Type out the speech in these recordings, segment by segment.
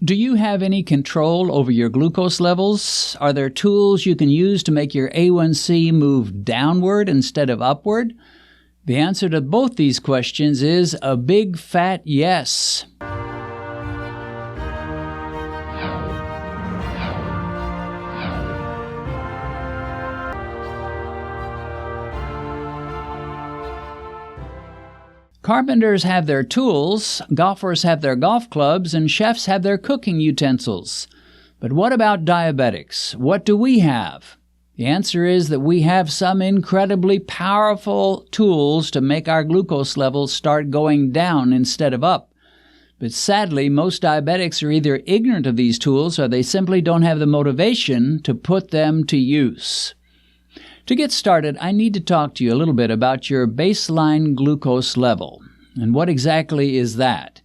Do you have any control over your glucose levels? Are there tools you can use to make your A1C move downward instead of upward? The answer to both these questions is a big fat yes. Carpenters have their tools, golfers have their golf clubs, and chefs have their cooking utensils. But what about diabetics? What do we have? The answer is that we have some incredibly powerful tools to make our glucose levels start going down instead of up. But sadly, most diabetics are either ignorant of these tools or they simply don't have the motivation to put them to use. To get started, I need to talk to you a little bit about your baseline glucose level. And what exactly is that?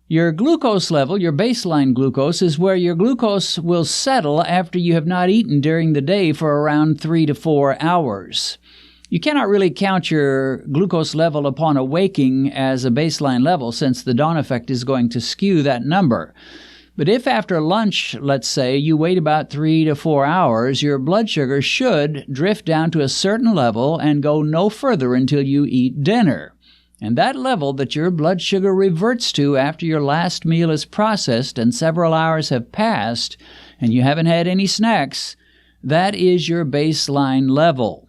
Your glucose level, your baseline glucose, is where your glucose will settle after you have not eaten during the day for around 3 to 4 hours. You cannot really count your glucose level upon awaking as a baseline level, since the dawn effect is going to skew that number. But if after lunch, let's say, you wait about 3 to 4 hours, your blood sugar should drift down to a certain level and go no further until you eat dinner. And that level that your blood sugar reverts to after your last meal is processed and several hours have passed and you haven't had any snacks, that is your baseline level.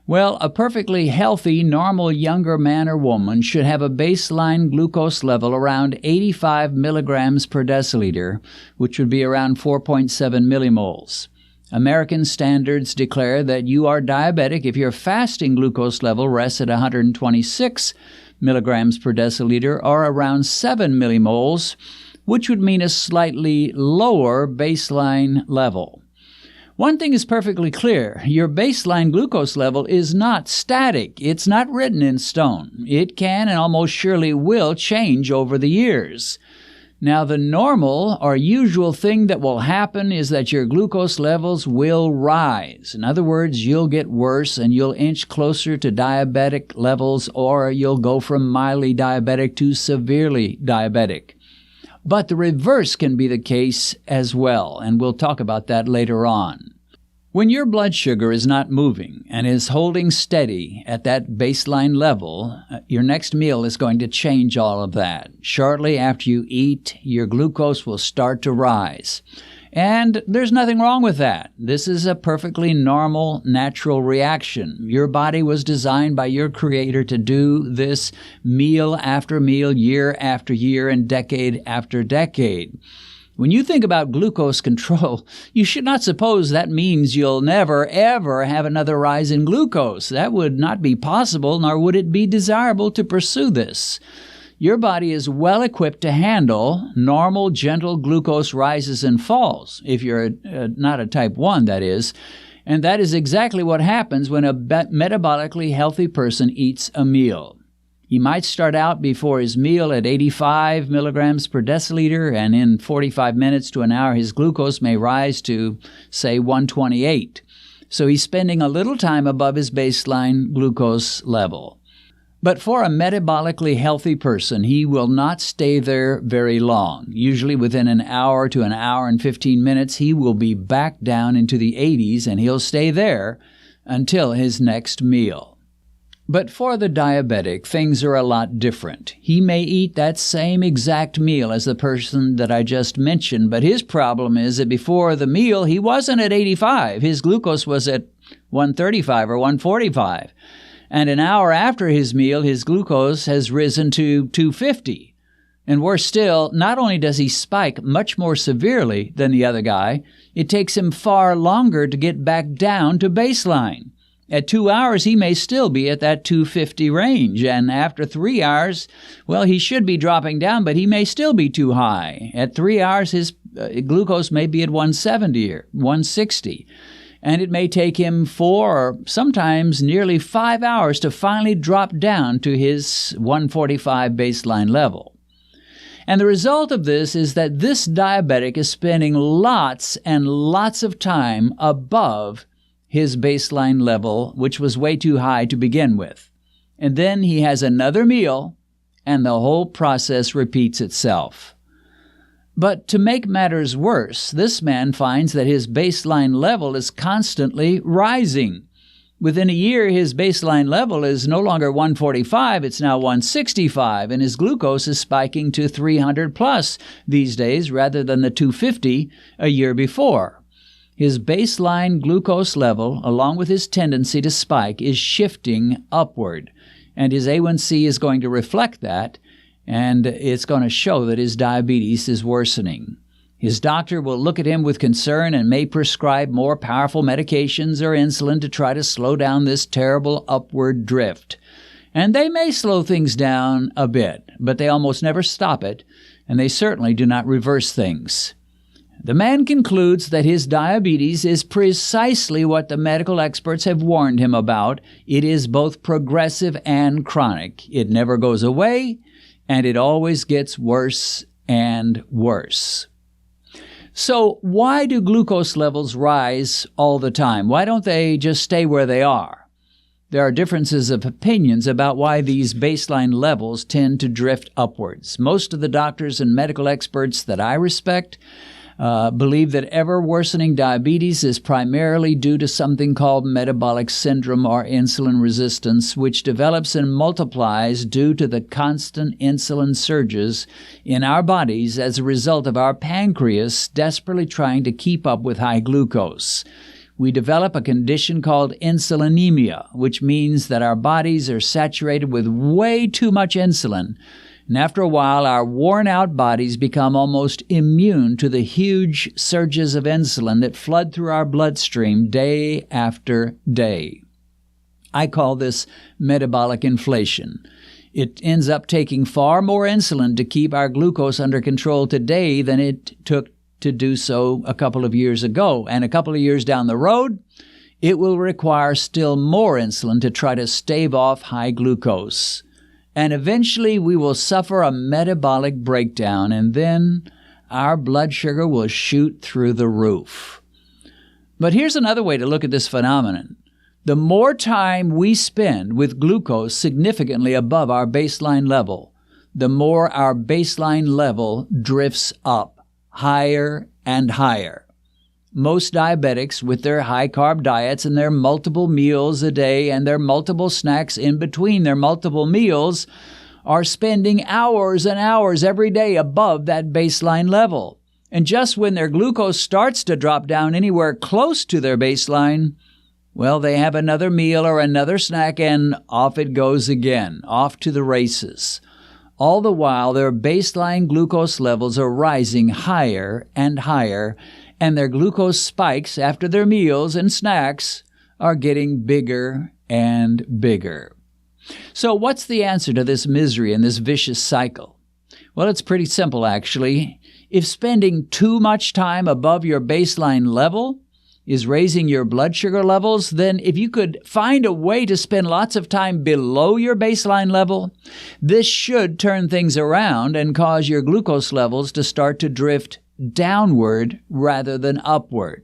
Well, a perfectly healthy, normal younger man or woman should have a baseline glucose level around 85 milligrams per deciliter, which would be around 4.7 millimoles. American standards declare that you are diabetic if your fasting glucose level rests at 126 milligrams per deciliter or around 7 millimoles, which would mean a slightly lower baseline level. One thing is perfectly clear. Your baseline glucose level is not static. It's not written in stone. It can and almost surely will change over the years. Now, the normal or usual thing that will happen is that your glucose levels will rise. In other words, you'll get worse and you'll inch closer to diabetic levels, or you'll go from mildly diabetic to severely diabetic. But the reverse can be the case as well, and we'll talk about that later on. When your blood sugar is not moving and is holding steady at that baseline level, your next meal is going to change all of that. Shortly after you eat, your glucose will start to rise. And there's nothing wrong with that. This is a perfectly normal, natural reaction. Your body was designed by your Creator to do this meal after meal, year after year, and decade after decade. When you think about glucose control, you should not suppose that means you'll never, ever have another rise in glucose. That would not be possible, nor would it be desirable to pursue this. Your body is well equipped to handle normal, gentle glucose rises and falls, if you're not a type 1, that is. And that is exactly what happens when a metabolically healthy person eats a meal. He might start out before his meal at 85 milligrams per deciliter, and in 45 minutes to an hour, his glucose may rise to, say, 128. So he's spending a little time above his baseline glucose level. But for a metabolically healthy person, he will not stay there very long. Usually within an hour to an hour and 15 minutes, he will be back down into the 80s, and he'll stay there until his next meal. But for the diabetic, things are a lot different. He may eat that same exact meal as the person that I just mentioned, but his problem is that before the meal, he wasn't at 85. His glucose was at 135 or 145. And an hour after his meal, his glucose has risen to 250. And worse still, not only does he spike much more severely than the other guy, it takes him far longer to get back down to baseline. At 2 hours, he may still be at that 250 range, and after 3 hours, well, he should be dropping down, but he may still be too high. At 3 hours, his glucose may be at 170 or 160, and it may take him 4 or sometimes nearly 5 hours to finally drop down to his 145 baseline level. And the result of this is that this diabetic is spending lots and lots of time above his baseline level, which was way too high to begin with. And then he has another meal, and the whole process repeats itself. But to make matters worse, this man finds that his baseline level is constantly rising. Within a year, his baseline level is no longer 145, it's now 165, and his glucose is spiking to 300 plus these days rather than the 250 a year before. His baseline glucose level, along with his tendency to spike, is shifting upward, and his A1C is going to reflect that, and it's going to show that his diabetes is worsening. His doctor will look at him with concern and may prescribe more powerful medications or insulin to try to slow down this terrible upward drift. And they may slow things down a bit, but they almost never stop it, and they certainly do not reverse things. The man concludes that his diabetes is precisely what the medical experts have warned him about. It is both progressive and chronic. It never goes away, and it always gets worse and worse. So why do glucose levels rise all the time? Why don't they just stay where they are? There are differences of opinions about why these baseline levels tend to drift upwards. Most of the doctors and medical experts that I respect believe that ever-worsening diabetes is primarily due to something called metabolic syndrome or insulin resistance, which develops and multiplies due to the constant insulin surges in our bodies as a result of our pancreas desperately trying to keep up with high glucose. We develop a condition called insulinemia, which means that our bodies are saturated with way too much insulin. And after a while, our worn-out bodies become almost immune to the huge surges of insulin that flood through our bloodstream day after day. I call this metabolic inflation. It ends up taking far more insulin to keep our glucose under control today than it took to do so a couple of years ago. And a couple of years down the road, it will require still more insulin to try to stave off high glucose. And eventually we will suffer a metabolic breakdown, and then our blood sugar will shoot through the roof. But here's another way to look at this phenomenon. The more time we spend with glucose significantly above our baseline level, the more our baseline level drifts up, higher and higher. Most diabetics, with their high-carb diets and their multiple meals a day and their multiple snacks in between their multiple meals, are spending hours and hours every day above that baseline level. And just when their glucose starts to drop down anywhere close to their baseline, well, they have another meal or another snack and off it goes again, off to the races. All the while, their baseline glucose levels are rising higher and higher, and their glucose spikes after their meals and snacks are getting bigger and bigger. So what's the answer to this misery and this vicious cycle? Well, it's pretty simple, actually. If spending too much time above your baseline level is raising your blood sugar levels, then if you could find a way to spend lots of time below your baseline level, this should turn things around and cause your glucose levels to start to drift downward rather than upward.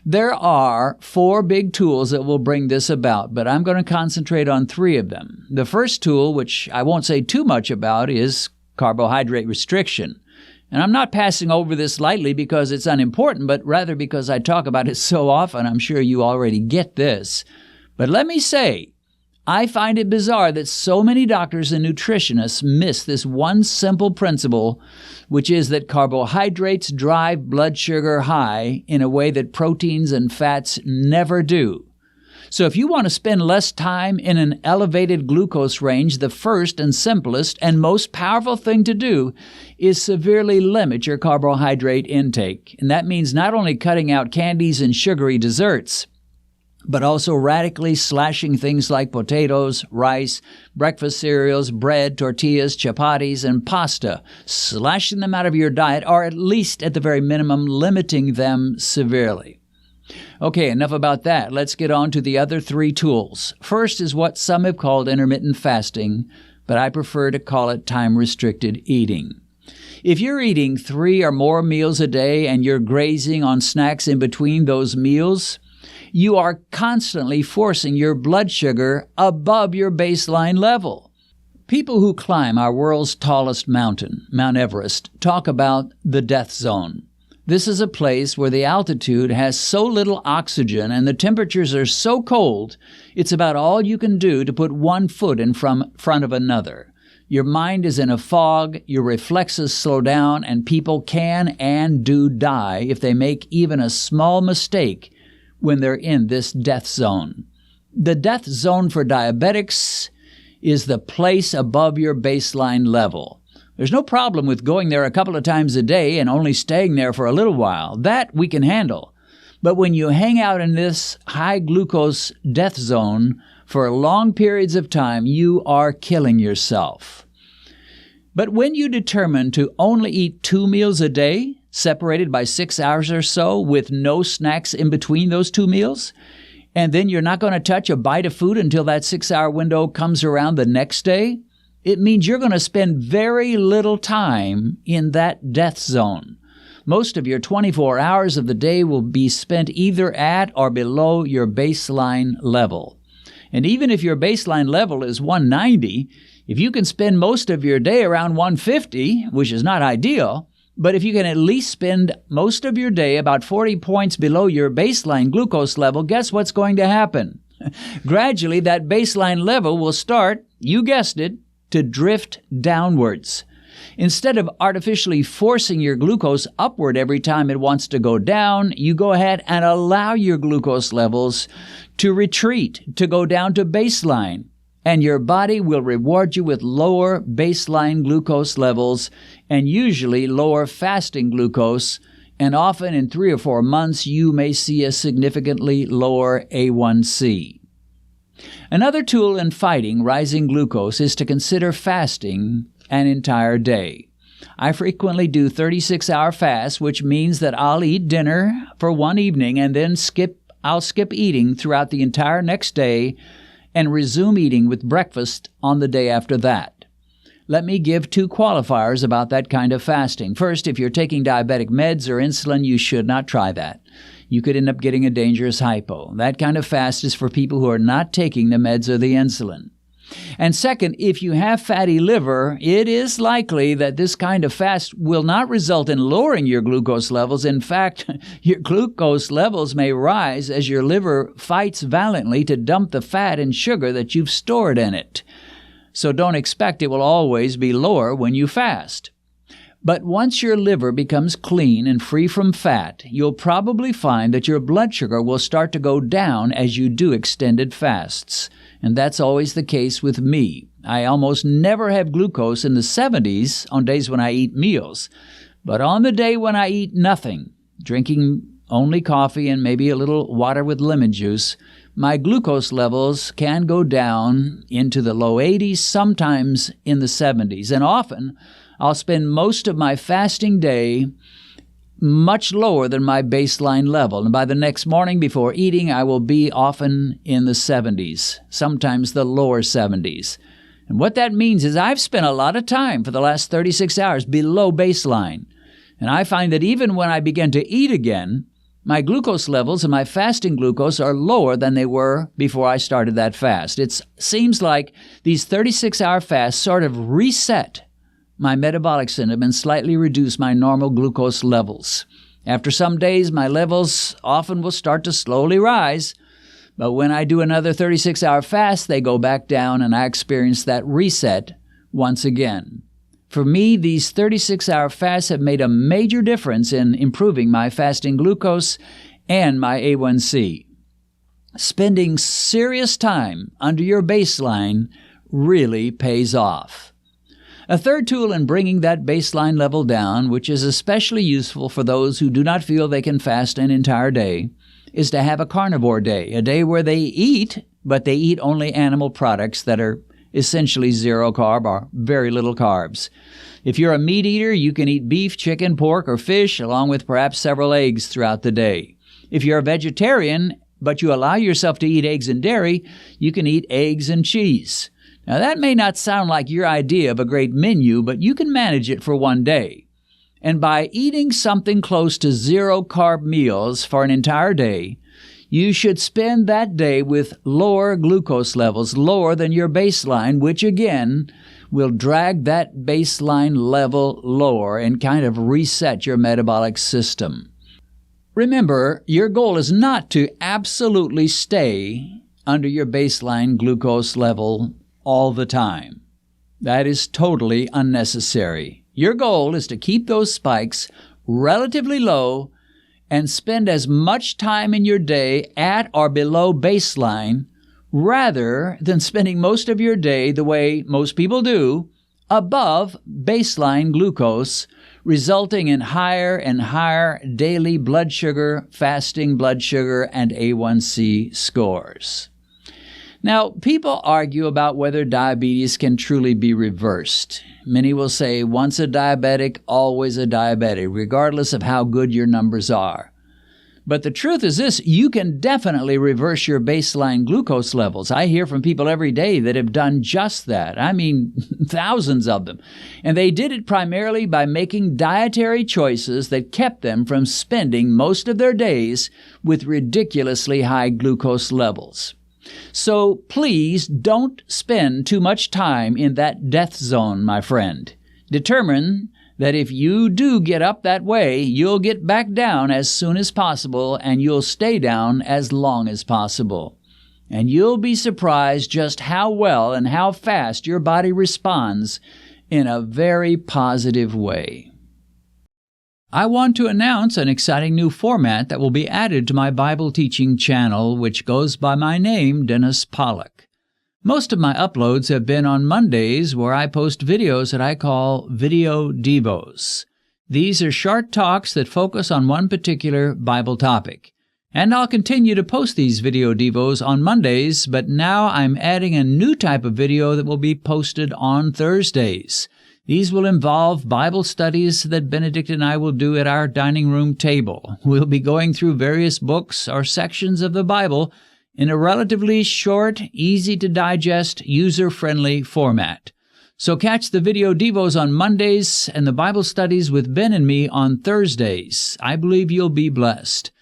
There are 4 big tools that will bring this about, but I'm going to concentrate on 3 of them. The first tool, which I won't say too much about, is carbohydrate restriction. And I'm not passing over this lightly because it's unimportant, but rather because I talk about it so often. I'm sure you already get this. But let me say, I find it bizarre that so many doctors and nutritionists miss this one simple principle, which is that carbohydrates drive blood sugar high in a way that proteins and fats never do. So if you want to spend less time in an elevated glucose range, the first and simplest and most powerful thing to do is severely limit your carbohydrate intake. And that means not only cutting out candies and sugary desserts, but also radically slashing things like potatoes, rice, breakfast cereals, bread, tortillas, chapatis, and pasta, slashing them out of your diet, or at least at the very minimum, limiting them severely. Okay, enough about that. Let's get on to the other 3 tools. First is what some have called intermittent fasting, but I prefer to call it time-restricted eating. If you're eating 3 or more meals a day and you're grazing on snacks in between those meals, you are constantly forcing your blood sugar above your baseline level. People who climb our world's tallest mountain, Mount Everest, talk about the death zone. This is a place where the altitude has so little oxygen and the temperatures are so cold, it's about all you can do to put one foot in front of another. Your mind is in a fog, your reflexes slow down, and people can and do die if they make even a small mistake when they're in this death zone. The death zone for diabetics is the place above your baseline level. There's no problem with going there a couple of times a day and only staying there for a little while. That we can handle. But when you hang out in this high glucose death zone for long periods of time, you are killing yourself. But when you determine to only eat 2 meals a day, separated by 6 hours or so, with no snacks in between those 2 meals, and then you're not going to touch a bite of food until that 6-hour window comes around the next day, it means you're going to spend very little time in that death zone. Most of your 24 hours of the day will be spent either at or below your baseline level. And even if your baseline level is 190, if you can spend most of your day around 150, which is not ideal, but if you can at least spend most of your day about 40 points below your baseline glucose level, guess what's going to happen? Gradually, that baseline level will start, you guessed it, to drift downwards. Instead of artificially forcing your glucose upward every time it wants to go down, you go ahead and allow your glucose levels to retreat, to go down to baseline. And your body will reward you with lower baseline glucose levels and usually lower fasting glucose. And often in 3 or 4 months, you may see a significantly lower A1C. Another tool in fighting rising glucose is to consider fasting an entire day. I frequently do 36-hour fasts, which means that I'll eat dinner for one evening and then I'll skip eating throughout the entire next day and resume eating with breakfast on the day after that. Let me give 2 qualifiers about that kind of fasting. First, if you're taking diabetic meds or insulin, you should not try that. You could end up getting a dangerous hypo. That kind of fast is for people who are not taking the meds or the insulin. And second, if you have fatty liver, it is likely that this kind of fast will not result in lowering your glucose levels. In fact, your glucose levels may rise as your liver fights valiantly to dump the fat and sugar that you've stored in it. So don't expect it will always be lower when you fast. But once your liver becomes clean and free from fat, you'll probably find that your blood sugar will start to go down as you do extended fasts. And that's always the case with me. I almost never have glucose in the 70s on days when I eat meals. But on the day when I eat nothing, drinking only coffee and maybe a little water with lemon juice, my glucose levels can go down into the low 80s, sometimes in the 70s. And often, I'll spend most of my fasting day much lower than my baseline level. And by the next morning before eating, I will be often in the 70s, sometimes the lower 70s. And what that means is I've spent a lot of time for the last 36 hours below baseline. And I find that even when I begin to eat again, my glucose levels and my fasting glucose are lower than they were before I started that fast. It seems like these 36-hour fasts sort of reset my metabolic syndrome and slightly reduce my normal glucose levels. After some days, my levels often will start to slowly rise, but when I do another 36-hour fast, they go back down and I experience that reset once again. For me, these 36-hour fasts have made a major difference in improving my fasting glucose and my A1C. Spending serious time under your baseline really pays off. A third tool in bringing that baseline level down, which is especially useful for those who do not feel they can fast an entire day, is to have a carnivore day, a day where they eat, but they eat only animal products that are essentially zero carb or very little carbs. If you're a meat eater, you can eat beef, chicken, pork, or fish, along with perhaps several eggs throughout the day. If you're a vegetarian, but you allow yourself to eat eggs and dairy, you can eat eggs and cheese. Now, that may not sound like your idea of a great menu, but you can manage it for one day. And by eating something close to zero-carb meals for an entire day, you should spend that day with lower glucose levels, lower than your baseline, which again will drag that baseline level lower and kind of reset your metabolic system. Remember, your goal is not to absolutely stay under your baseline glucose level all the time. That is totally unnecessary. Your goal is to keep those spikes relatively low and spend as much time in your day at or below baseline rather than spending most of your day the way most people do, above baseline glucose, resulting in higher and higher daily blood sugar, fasting blood sugar, and A1C scores. Now, people argue about whether diabetes can truly be reversed. Many will say, once a diabetic, always a diabetic, regardless of how good your numbers are. But the truth is this, you can definitely reverse your baseline glucose levels. I hear from people every day that have done just that. I mean, thousands of them. And they did it primarily by making dietary choices that kept them from spending most of their days with ridiculously high glucose levels. So please don't spend too much time in that death zone, my friend. Determine that if you do get up that way, you'll get back down as soon as possible and you'll stay down as long as possible. And you'll be surprised just how well and how fast your body responds in a very positive way. I want to announce an exciting new format that will be added to my Bible teaching channel, which goes by my name, Dennis Pollock. Most of my uploads have been on Mondays, where I post videos that I call Video Devos. These are short talks that focus on one particular Bible topic. And I'll continue to post these Video Devos on Mondays, but now I'm adding a new type of video that will be posted on Thursdays. These will involve Bible studies that Benedict and I will do at our dining room table. We'll be going through various books or sections of the Bible in a relatively short, easy-to-digest, user-friendly format. So catch the Video Devos on Mondays and the Bible studies with Ben and me on Thursdays. I believe you'll be blessed.